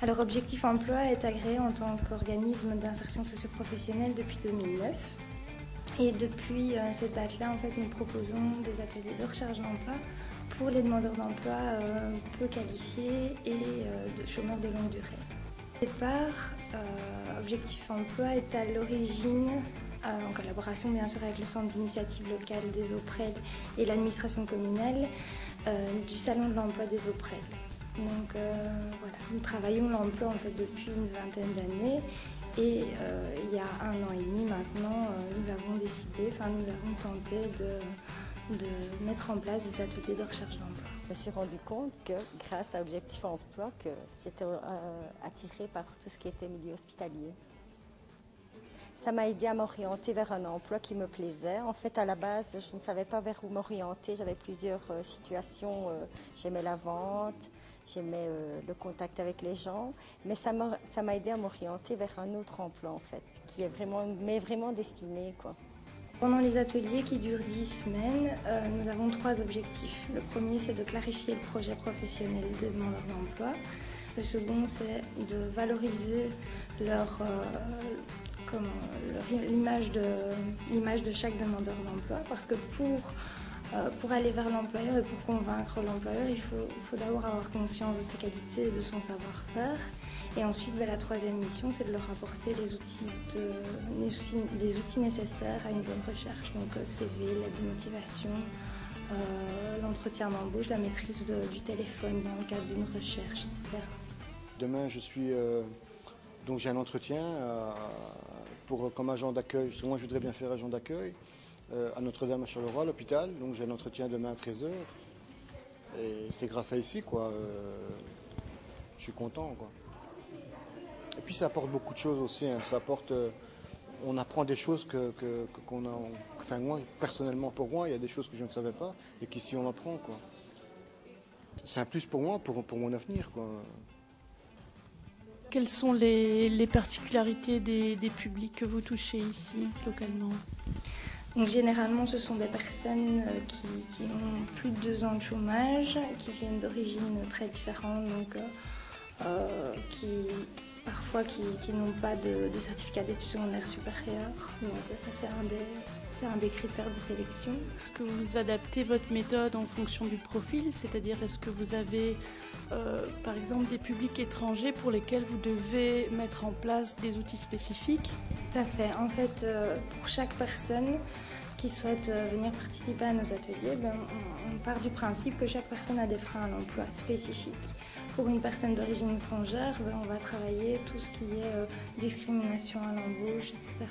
Alors Objectif Emploi est agréé en tant qu'organisme d'insertion socio-professionnelle depuis 2009. Et depuis cette date-là, en fait, nous proposons des ateliers de recherche d'emploi pour les demandeurs d'emploi peu qualifiés et de chômeurs de longue durée. Au départ, Objectif Emploi est à l'origine, en collaboration bien sûr avec le Centre d'initiative locale des Auprelles et l'administration communale, du Salon de l'emploi des Auprelles. Donc voilà, nous travaillons l'emploi en fait depuis une vingtaine d'années et il y a 1 an et demi maintenant, nous avons tenté de mettre en place des ateliers de recherche d'emploi. Je me suis rendu compte que grâce à Objectif Emploi, que j'étais attirée par tout ce qui était milieu hospitalier. Ça m'a aidé à m'orienter vers un emploi qui me plaisait. En fait, à la base, je ne savais pas vers où m'orienter. J'avais plusieurs situations. J'aimais la vente, j'aimais le contact avec les gens. Mais ça m'a aidé à m'orienter vers un autre emploi, en fait, qui est vraiment destiné, quoi. Pendant les ateliers qui durent 10 semaines, nous avons 3 objectifs. Le premier, c'est de clarifier le projet professionnel des demandeurs d'emploi. Le second, c'est de valoriser l'image de chaque demandeur d'emploi, parce que pour aller vers l'employeur et pour convaincre l'employeur, il faut d'abord avoir conscience de ses qualités et de son savoir-faire. Et ensuite, la troisième mission, c'est de leur apporter les outils nécessaires à une bonne recherche, donc CV, l'aide de motivation, l'entretien d'embauche, la maîtrise du téléphone dans le cadre d'une recherche, etc. Demain, donc j'ai un entretien comme agent d'accueil. Moi, je voudrais bien faire agent d'accueil à Notre-Dame à Charleroi, à l'hôpital. Donc j'ai un entretien demain à 13h. Et c'est grâce à ici, quoi. Je suis content, quoi. Et puis ça apporte beaucoup de choses aussi. Hein. On apprend des choses qu'on a. Enfin, moi, personnellement, pour moi, il y a des choses que je ne savais pas et qu'ici on apprend, quoi. C'est un plus pour moi, pour mon avenir, quoi. Quelles sont les particularités des publics que vous touchez ici, localement? Donc, généralement, ce sont des personnes qui ont plus de 2 ans de chômage, qui viennent d'origines très différentes, donc qui n'ont pas de certificat d'études secondaires supérieures. Donc ça, c'est un des critères de sélection. Est-ce que vous adaptez votre méthode en fonction du profil? C'est-à-dire, est-ce que vous avez, par exemple, des publics étrangers pour lesquels vous devez mettre en place des outils spécifiques? Tout à fait. En fait, pour chaque personne qui souhaite venir participer à nos ateliers, on part du principe que chaque personne a des freins à l'emploi spécifiques. Pour une personne d'origine étrangère, on va travailler tout ce qui est discrimination à l'embauche, etc.